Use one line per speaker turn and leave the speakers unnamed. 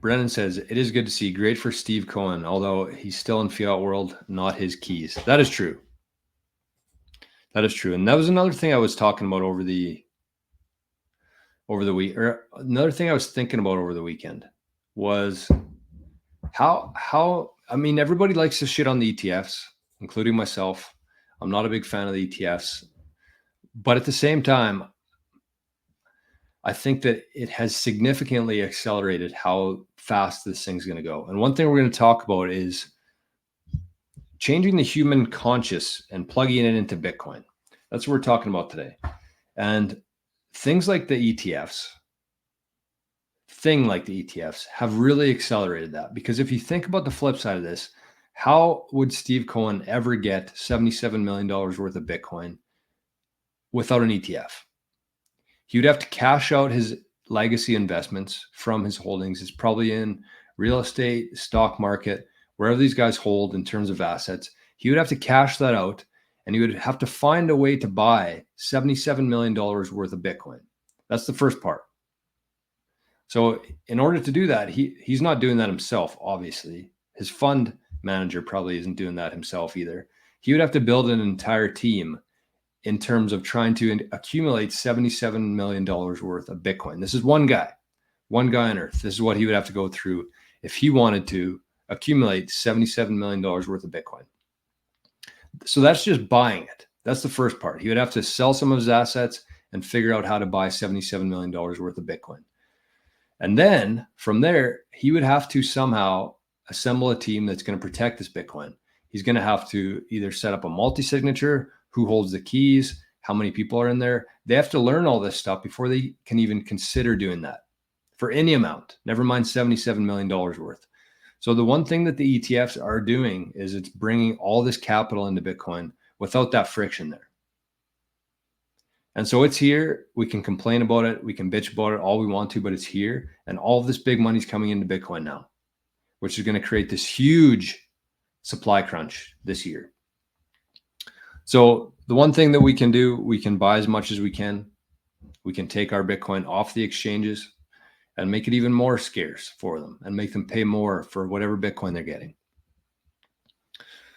Brennan says, it is good to see. Great for Steve Cohen, although he's still in fiat world, not his keys. That is true. That is true. And that was another thing I was talking about over the week, or another thing I was thinking about over the weekend was how I mean, everybody likes to shit on the ETFs, including myself. I'm not a big fan of the ETFs, but at the same time, I think that it has significantly accelerated how fast this thing's going to go. And one thing we're going to talk about is changing the human conscious and plugging it into Bitcoin. That's what we're talking about today. And things like the ETFs, have really accelerated that. Because if you think about the flip side of this, how would Steve Cohen ever get $77 million worth of Bitcoin without an ETF? He would have to cash out his legacy investments from his holdings. It's probably in real estate, stock market, wherever these guys hold in terms of assets. He would have to cash that out, and he would have to find a way to buy $77 million worth of Bitcoin. That's the first part. So in order to do that, he's not doing that himself, obviously. His fund manager probably isn't doing that himself either. He would have to build an entire team in terms of trying to accumulate $77 million worth of Bitcoin. This is one guy on earth. This is what he would have to go through if he wanted to accumulate $77 million worth of Bitcoin. So that's just buying it. That's the first part. He would have to sell some of his assets and figure out how to buy $77 million worth of Bitcoin. And then from there, he would have to somehow assemble a team that's going to protect this Bitcoin. He's going to have to either set up a multi-signature, who holds the keys, how many people are in there. They have to learn all this stuff before they can even consider doing that for any amount, never mind $77 million worth. So the one thing that the ETFs are doing is it's bringing all this capital into Bitcoin without that friction there. And so it's here. We can complain about it. We can bitch about it all we want to, but it's here. And all of this big money's coming into Bitcoin now, which is going to create this huge supply crunch this year. So the one thing that we can do, we can buy as much as we can. We can take our Bitcoin off the exchanges and make it even more scarce for them and make them pay more for whatever Bitcoin they're getting.